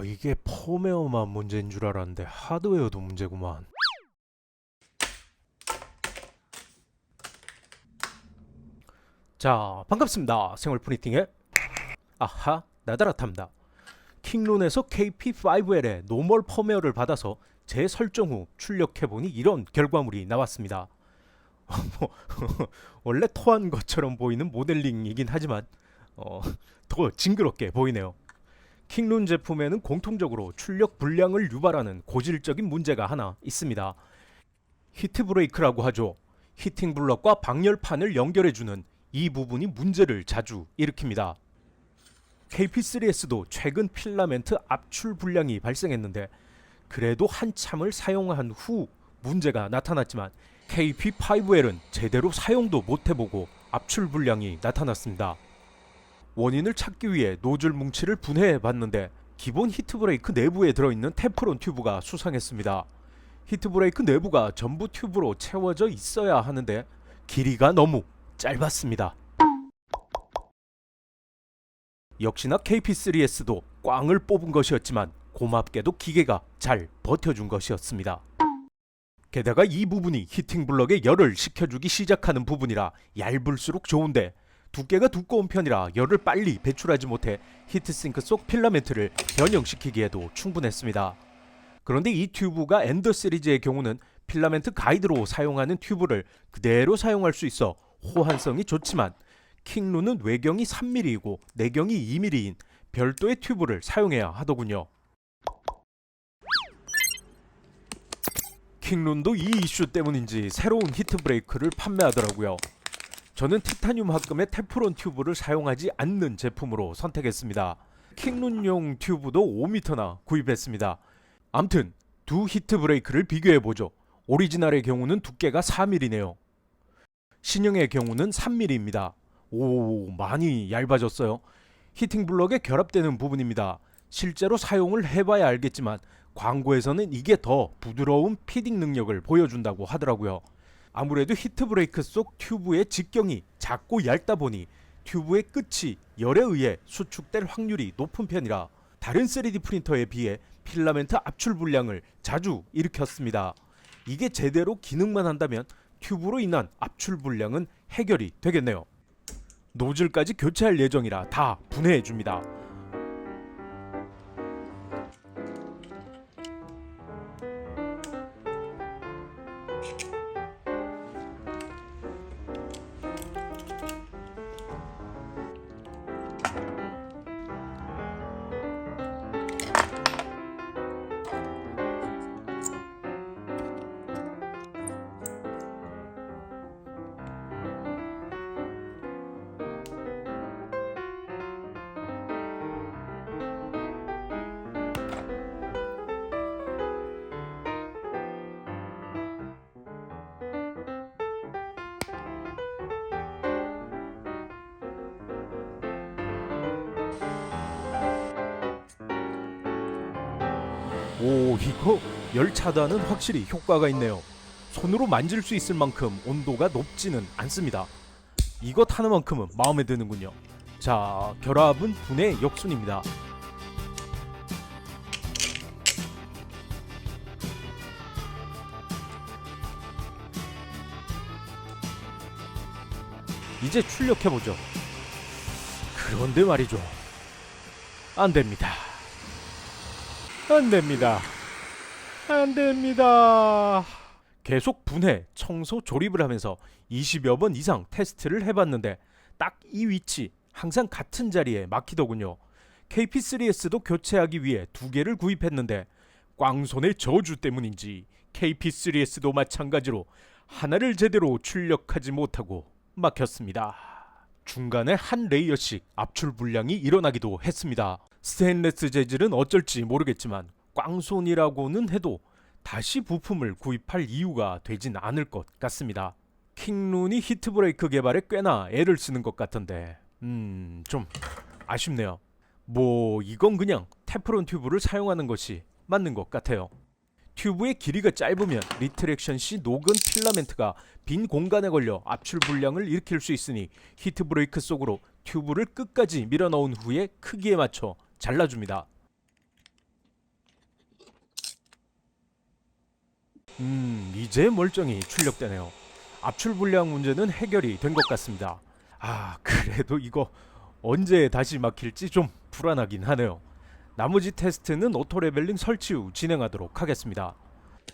이게 펌웨어만 문제인 줄 알았는데 하드웨어도 문제구만. 자, 반갑습니다. 생활 프리팅의 아하 나다라탑니다. 킹룬에서 KP5L의 노멀 펌웨어를 받아서 재설정 후 출력해보니 이런 결과물이 나왔습니다. 원래 토한 것처럼 보이는 모델링이긴 하지만 더 징그럽게 보이네요. 킹룬 제품에는 공통적으로 출력 불량을 유발하는 고질적인 문제가 하나 있습니다. 히트 브레이크라고 하죠. 히팅 블럭과 방열판을 연결해주는 이 부분이 문제를 자주 일으킵니다. KP3S도 최근 필라멘트 압출 불량이 발생했는데 그래도 한참을 사용한 후 문제가 나타났지만 KP5L은 제대로 사용도 못해보고 압출 불량이 나타났습니다. 원인을 찾기 위해 노즐 뭉치를 분해해봤는데 기본 히트브레이크 내부에 들어있는 테프론 튜브가 수상했습니다. 히트브레이크 내부가 전부 튜브로 채워져 있어야 하는데 길이가 너무 짧았습니다. 역시나 KP3S도 꽝을 뽑은 것이었지만 고맙게도 기계가 잘 버텨준 것이었습니다. 게다가 이 부분이 히팅 블럭에 열을 식혀주기 시작하는 부분이라 얇을수록 좋은데 두께가 두꺼운 편이라 열을 빨리 배출하지 못해 히트싱크 속 필라멘트를 변형시키기에도 충분했습니다. 그런데 이 튜브가 엔더 시리즈의 경우는 필라멘트 가이드로 사용하는 튜브를 그대로 사용할 수 있어 호환성이 좋지만 킹룬은 외경이 3mm이고 내경이 2mm인 별도의 튜브를 사용해야 하더군요. 킹룬도 이 이슈 때문인지 새로운 히트 브레이크를 판매하더라고요. 저는 티타늄 합금의 테프론 튜브를 사용하지 않는 제품으로 선택했습니다. 킹룬용 튜브도 5m나 구입했습니다. 암튼 두 히트 브레이크를 비교해보죠. 오리지널의 경우는 두께가 4mm네요. 신형의 경우는 3mm입니다. 오, 많이 얇아졌어요. 히팅 블럭에 결합되는 부분입니다. 실제로 사용을 해봐야 알겠지만 광고에서는 이게 더 부드러운 피딩 능력을 보여준다고 하더라고요. 아무래도 히트 브레이크 속 튜브의 직경이 작고 얇다 보니 튜브의 끝이 열에 의해 수축될 확률이 높은 편이라 다른 3D 프린터에 비해 필라멘트 압출 불량을 자주 일으켰습니다. 이게 제대로 기능만 한다면 튜브로 인한 압출 불량은 해결이 되겠네요. 노즐까지 교체할 예정이라 다 분해해줍니다. 오, 이거 열 차단은 확실히 효과가 있네요. 손으로 만질 수 있을 만큼 온도가 높지는 않습니다. 이것 하나만큼은 마음에 드는군요. 자, 결합은 분해 역순입니다. 이제 출력해보죠. 그런데 말이죠. 안됩니다. 안됩니다. 안됩니다. 계속 분해, 청소, 조립을 하면서 20여 번 이상 테스트를 해봤는데 딱 이 위치 항상 같은 자리에 막히더군요. KP3S도 교체하기 위해 두 개를 구입했는데 꽝손의 저주 때문인지 KP3S도 마찬가지로 하나를 제대로 출력하지 못하고 막혔습니다. 중간에 한 레이어씩 압출 불량이 일어나기도 했습니다. 스테인레스 재질은 어쩔지 모르겠지만 꽝손이라고는 해도 다시 부품을 구입할 이유가 되진 않을 것 같습니다. 킹룬이 히트브레이크 개발에 꽤나 애를 쓰는 것 같던데 좀 아쉽네요. 뭐 이건 그냥 테프론 튜브를 사용하는 것이 맞는 것 같아요. 튜브의 길이가 짧으면 리트랙션 시 녹은 필라멘트가 빈 공간에 걸려 압출 불량을 일으킬 수 있으니 히트 브레이크 속으로 튜브를 끝까지 밀어넣은 후에 크기에 맞춰 잘라줍니다. 이제 멀쩡히 출력되네요. 압출 불량 문제는 해결이 된 것 같습니다. 그래도 이거 언제 다시 막힐지 좀 불안하긴 하네요. 나머지 테스트는 오토레벨링 설치 후 진행하도록 하겠습니다.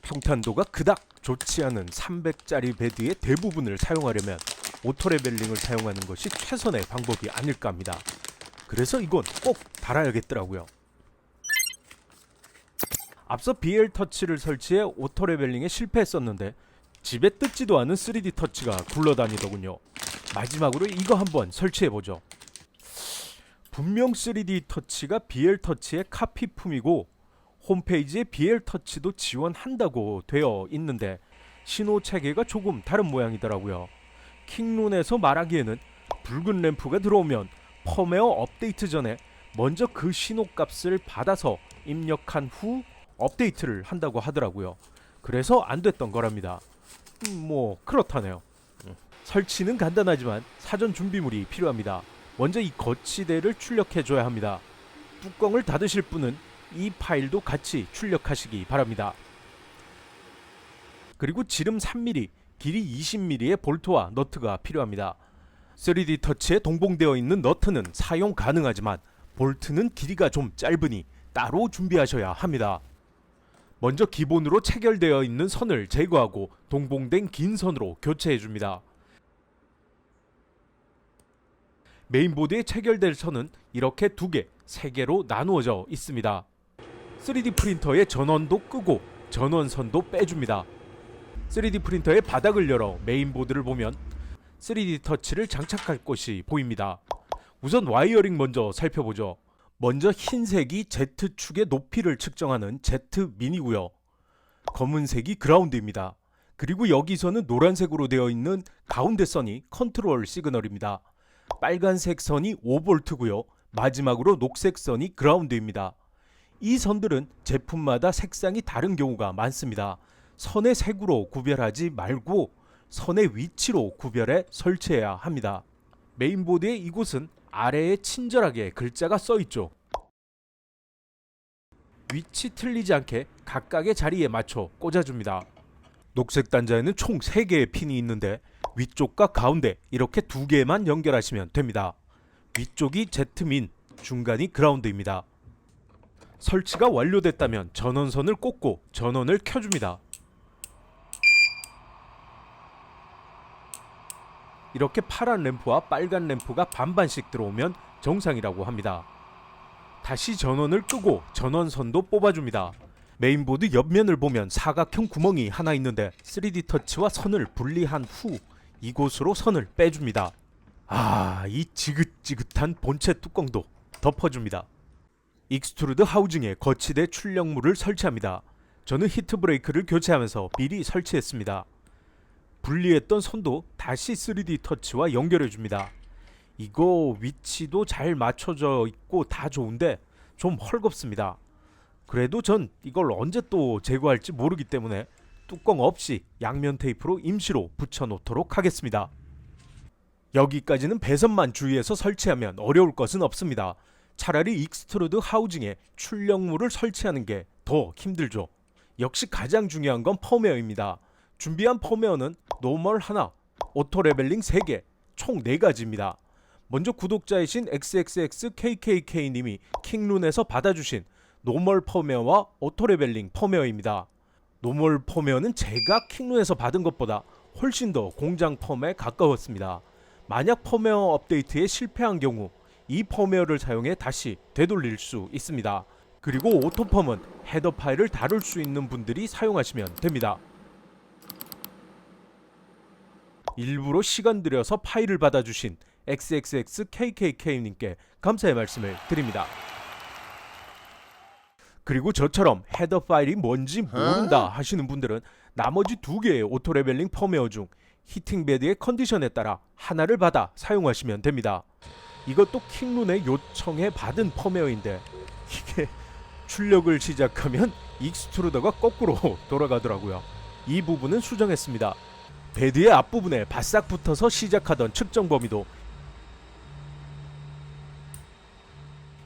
평탄도가 그닥 좋지 않은 300짜리 베드의 대부분을 사용하려면 오토레벨링을 사용하는 것이 최선의 방법이 아닐까 합니다. 그래서 이건 꼭 달아야겠더라고요. 앞서 BL 터치를 설치해 오토레벨링에 실패했었는데 집에 뜯지도 않은 3D 터치가 굴러다니더군요. 마지막으로 이거 한번 설치해보죠. 분명 3D 터치가 BL 터치의 카피품이고 홈페이지에 BL 터치도 지원한다고 되어 있는데 신호 체계가 조금 다른 모양이더라고요. 킹룬에서 말하기에는 붉은 램프가 들어오면 펌웨어 업데이트 전에 먼저 그 신호 값을 받아서 입력한 후 업데이트를 한다고 하더라고요. 그래서 안 됐던 거랍니다. 뭐 그렇다네요. 설치는 간단하지만 사전 준비물이 필요합니다. 먼저 이 거치대를 출력해줘야 합니다. 뚜껑을 닫으실 분은 이 파일도 같이 출력하시기 바랍니다. 그리고 지름 3mm, 길이 20mm의 볼트와 너트가 필요합니다. 3D 터치에 동봉되어 있는 너트는 사용 가능하지만 볼트는 길이가 좀 짧으니 따로 준비하셔야 합니다. 먼저 기본으로 체결되어 있는 선을 제거하고 동봉된 긴 선으로 교체해줍니다. 메인보드에 체결될 선은 이렇게 2개, 3개로 나누어져 있습니다. 3D 프린터의 전원도 끄고 전원선도 빼줍니다. 3D 프린터의 바닥을 열어 메인보드를 보면 3D 터치를 장착할 곳이 보입니다. 우선 와이어링 먼저 살펴보죠. 먼저 흰색이 Z축의 높이를 측정하는 Z민이고요. 검은색이 그라운드입니다. 그리고 여기서는 노란색으로 되어 있는 가운데 선이 컨트롤 시그널입니다. 빨간색 선이 5V고요. 마지막으로 녹색 선이 그라운드입니다. 이 선들은 제품마다 색상이 다른 경우가 많습니다. 선의 색으로 구별하지 말고 선의 위치로 구별해 설치해야 합니다. 메인보드의 이곳은 아래에 친절하게 글자가 써있죠. 위치 틀리지 않게 각각의 자리에 맞춰 꽂아줍니다. 녹색 단자에는 총 3개의 핀이 있는데 위쪽과 가운데 이렇게 2개만 연결하시면 됩니다. 위쪽이 Z민, 중간이 그라운드입니다. 설치가 완료됐다면 전원선을 꽂고 전원을 켜줍니다. 이렇게 파란 램프와 빨간 램프가 반반씩 들어오면 정상이라고 합니다. 다시 전원을 끄고 전원선도 뽑아줍니다. 메인보드 옆면을 보면 사각형 구멍이 하나 있는데 3D 터치와 선을 분리한 후 이곳으로 선을 빼줍니다. 이 지긋지긋한 본체 뚜껑도 덮어줍니다. 익스트루드 하우징에 거치대 출력물을 설치합니다. 저는 히트 브레이크를 교체하면서 미리 설치했습니다. 분리했던 선도 다시 3D 터치와 연결해줍니다. 이거 위치도 잘 맞춰져 있고 다 좋은데 좀 헐겁습니다. 그래도 전 이걸 언제 또 제거할지 모르기 때문에 뚜껑 없이 양면 테이프로 임시로 붙여놓도록 하겠습니다. 여기까지는 배선만 주의해서 설치하면 어려울 것은 없습니다. 차라리 익스트루드 하우징에 출력물을 설치하는 게 더 힘들죠. 역시 가장 중요한 건 펌웨어입니다. 준비한 펌웨어는 노멀 하나, 오토레벨링 3개, 총 4가지입니다. 먼저 구독자이신 XXXKKK님이 킹룬에서 받아주신 노멀 펌웨어와 오토레벨링 펌웨어입니다. 노멀 펌웨어는 제가 킹룬에서 받은 것보다 훨씬 더 공장 펌에 가까웠습니다. 만약 펌웨어 업데이트에 실패한 경우 이 펌웨어를 사용해 다시 되돌릴 수 있습니다. 그리고 오토펌은 헤더 파일을 다룰 수 있는 분들이 사용하시면 됩니다. 일부러 시간 들여서 파일을 받아주신 XXXKKK님께 감사의 말씀을 드립니다. 그리고 저처럼 헤더 파일이 뭔지 모른다 하시는 분들은 나머지 2개의 오토레벨링 펌웨어 중 히팅베드의 컨디션에 따라 하나를 받아 사용하시면 됩니다. 이것도 킹룬의 요청에 받은 펌웨어인데 이게 출력을 시작하면 익스트루더가 거꾸로 돌아가더라고요. 이 부분은 수정했습니다. 베드의 앞부분에 바싹 붙어서 시작하던 측정 범위도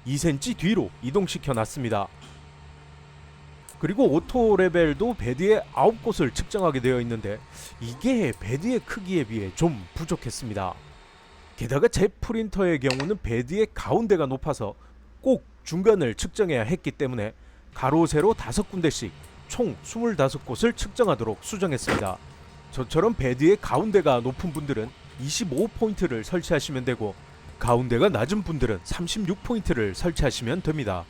2cm 뒤로 이동시켜 놨습니다. 그리고 오토 레벨도 베드의 9곳을 측정하게 되어 있는데 이게 베드의 크기에 비해 좀 부족했습니다. 게다가 제 프린터의 경우는 베드의 가운데가 높아서 꼭 중간을 측정해야 했기 때문에 가로 세로 5군데씩 총 25곳을 측정하도록 수정했습니다. 저처럼 베드의 가운데가 높은 분들은 25포인트를 설치하시면 되고 가운데가 낮은 분들은 36포인트를 설치하시면 됩니다.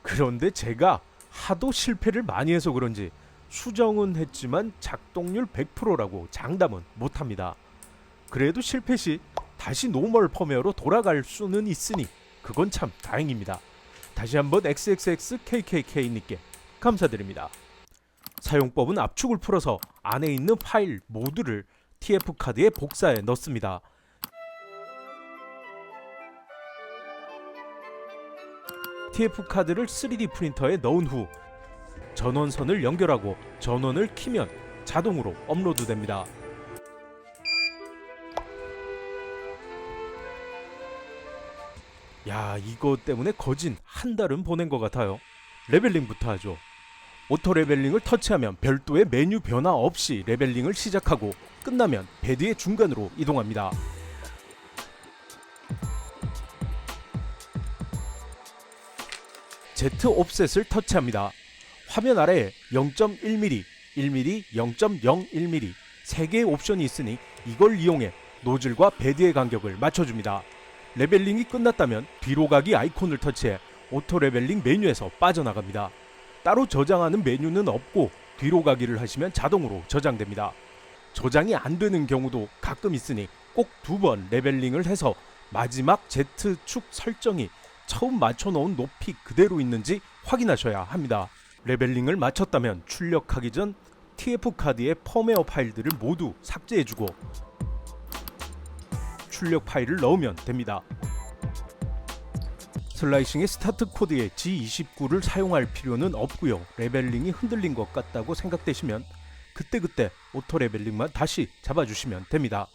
그런데 제가 하도 실패를 많이 해서 그런지 수정은 했지만 작동률 100%라고 장담은 못합니다. 그래도 실패 시 다시 노멀 펌웨어로 돌아갈 수는 있으니 그건 참 다행입니다. 다시 한번 XXXKKK님께 감사드립니다. 사용법은 압축을 풀어서 안에 있는 파일 모두를 TF카드에 복사해 넣습니다. TF카드를 3D 프린터에 넣은 후 전원선을 연결하고 전원을 키면 자동으로 업로드됩니다. 야, 이거 때문에 거진 한 달은 보낸 것 같아요. 레벨링부터 하죠. 오토 레벨링을 터치하면 별도의 메뉴 변화 없이 레벨링을 시작하고 끝나면 베드의 중간으로 이동합니다. Z 옵셋을 터치합니다. 화면 아래에 0.1mm, 1mm, 0.01mm 3개의 옵션이 있으니 이걸 이용해 노즐과 베드의 간격을 맞춰줍니다. 레벨링이 끝났다면 뒤로 가기 아이콘을 터치해 오토 레벨링 메뉴에서 빠져나갑니다. 따로 저장하는 메뉴는 없고 뒤로 가기를 하시면 자동으로 저장됩니다. 저장이 안 되는 경우도 가끔 있으니 꼭 2번 레벨링을 해서 마지막 Z축 설정이 처음 맞춰놓은 높이 그대로 있는지 확인하셔야 합니다. 레벨링을 마쳤다면 출력하기 전 TF카드의 펌웨어 파일들을 모두 삭제해주고 출력 파일을 넣으면 됩니다. 슬라이싱의 스타트 코드에 G29를 사용할 필요는 없고요. 레벨링이 흔들린 것 같다고 생각되시면 그때그때 오토 레벨링만 다시 잡아주시면 됩니다.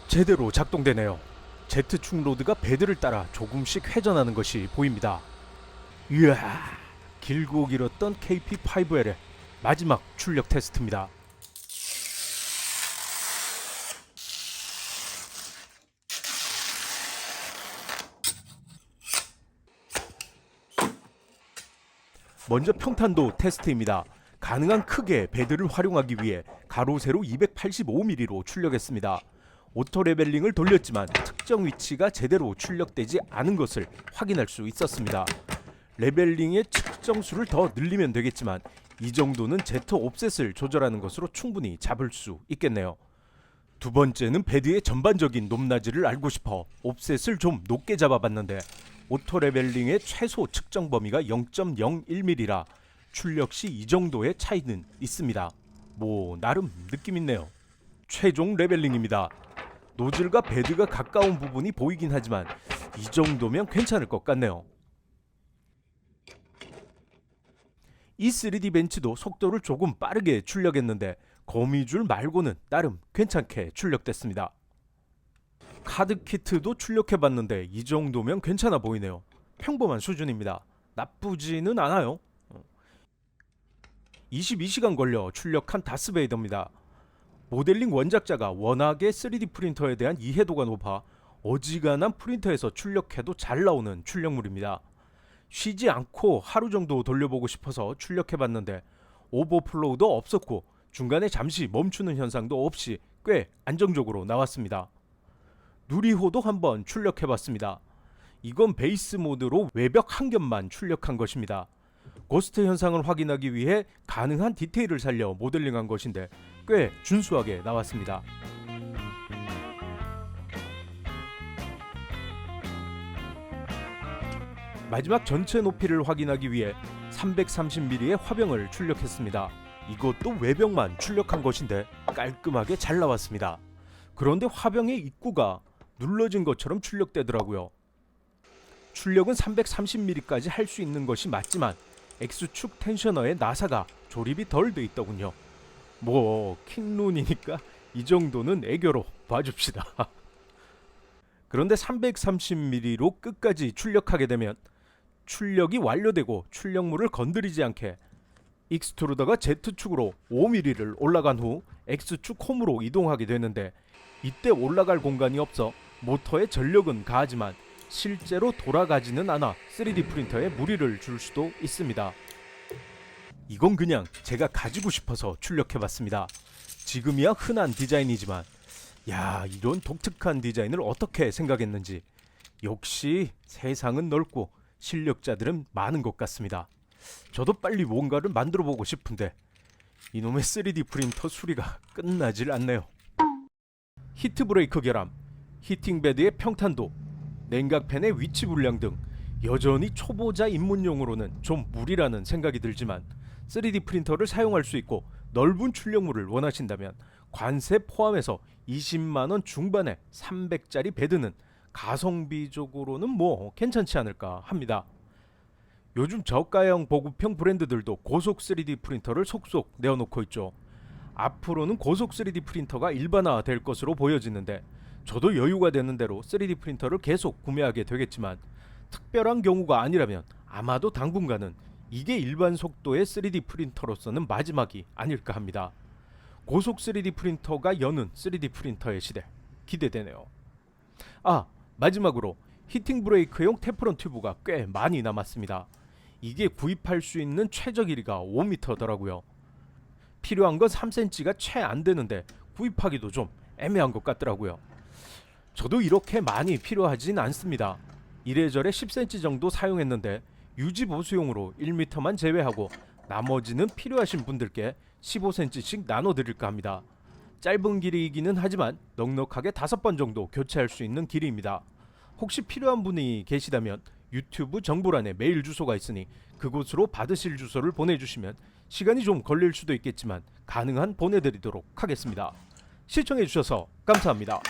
제대로 작동되네요. Z축 로드가 베드를 따라 조금씩 회전하는 것이 보입니다. 이야, 길고 길었던 KP5L의 마지막 출력 테스트입니다. 먼저 평탄도 테스트입니다. 가능한 크게 베드를 활용하기 위해 가로 세로 285mm로 출력했습니다. 오토 레벨링을 돌렸지만 특정 위치가 제대로 출력되지 않은 것을 확인할 수 있었습니다. 레벨링의 측정수를 더 늘리면 되겠지만 이 정도는 Z 옵셋을 조절하는 것으로 충분히 잡을 수 있겠네요. 두 번째는 베드의 전반적인 높낮이를 알고 싶어 옵셋을 좀 높게 잡아봤는데 오토 레벨링의 최소 측정 범위가 0.01mm라 출력 시 이 정도의 차이는 있습니다. 뭐 나름 느낌 있네요. 최종 레벨링입니다. 노즐과 베드가 가까운 부분이 보이긴 하지만 이 정도면 괜찮을 것 같네요. 이 3D 벤치도 속도를 조금 빠르게 출력했는데 거미줄 말고는 나름 괜찮게 출력됐습니다. 카드 키트도 출력해봤는데 이 정도면 괜찮아 보이네요. 평범한 수준입니다. 나쁘지는 않아요. 22시간 걸려 출력한 다스베이더입니다. 모델링 원작자가 워낙에 3D 프린터에 대한 이해도가 높아 어지간한 프린터에서 출력해도 잘 나오는 출력물입니다. 쉬지 않고 하루 정도 돌려보고 싶어서 출력해봤는데 오버플로우도 없었고 중간에 잠시 멈추는 현상도 없이 꽤 안정적으로 나왔습니다. 누리호도 한번 출력해봤습니다. 이건 베이스 모드로 외벽 한 겹만 출력한 것입니다. 고스트 현상을 확인하기 위해 가능한 디테일을 살려 모델링한 것인데 꽤 준수하게 나왔습니다. 마지막 전체 높이를 확인하기 위해 330mm의 화병을 출력했습니다. 이것도 외벽만 출력한 것인데 깔끔하게 잘 나왔습니다. 그런데 화병의 입구가 눌러진 것처럼 출력되더라고요. 출력은 330mm까지 할 수 있는 것이 맞지만 X축 텐셔너에 나사가 조립이 덜 돼 있더군요. 뭐 킹룬이니까 이 정도는 애교로 봐줍시다. 그런데 330mm로 끝까지 출력하게 되면 출력이 완료되고 출력물을 건드리지 않게 익스트루더가 Z축으로 5mm를 올라간 후 X축 홈으로 이동하게 되는데, 이때 올라갈 공간이 없어 모터에 전력은 가하지만 실제로 돌아가지는 않아 3D 프린터에 무리를 줄 수도 있습니다. 이건 그냥 제가 가지고 싶어서 출력해봤습니다. 지금이야 흔한 디자인이지만 야, 이런 독특한 디자인을 어떻게 생각했는지. 역시 세상은 넓고 실력자들은 많은 것 같습니다. 저도 빨리 뭔가를 만들어보고 싶은데 이놈의 3D 프린터 수리가 끝나질 않네요. 히트 브레이크 결함, 히팅베드의 평탄도, 냉각팬의 위치 불량 등 여전히 초보자 입문용으로는 좀 무리라는 생각이 들지만, 3D 프린터를 사용할 수 있고 넓은 출력물을 원하신다면 관세 포함해서 20만원 중반에 300짜리 베드는 가성비적으로는 뭐 괜찮지 않을까 합니다. 요즘 저가형 보급형 브랜드들도 고속 3D 프린터를 속속 내어놓고 있죠. 앞으로는 고속 3D 프린터가 일반화될 것으로 보여지는데, 저도 여유가 되는 대로 3D 프린터를 계속 구매하게 되겠지만, 특별한 경우가 아니라면 아마도 당분간은 이게 일반 속도의 3D 프린터로서는 마지막이 아닐까 합니다. 고속 3D 프린터가 여는 3D 프린터의 시대, 기대되네요. 마지막으로 히팅 브레이크용 테프론 튜브가 꽤 많이 남았습니다. 이게 구입할 수 있는 최저 길이가 5m더라고요. 필요한 건 3cm가 채 안 되는데 구입하기도 좀 애매한 것 같더라고요. 저도 이렇게 많이 필요하진 않습니다. 이래저래 10cm 정도 사용했는데 유지 보수용으로 1m만 제외하고 나머지는 필요하신 분들께 15cm씩 나눠드릴까 합니다. 짧은 길이이기는 하지만 넉넉하게 5번 정도 교체할 수 있는 길이입니다. 혹시 필요한 분이 계시다면 유튜브 정보란에 메일 주소가 있으니 그곳으로 받으실 주소를 보내주시면 시간이 좀 걸릴 수도 있겠지만 가능한 보내드리도록 하겠습니다. 시청해주셔서 감사합니다.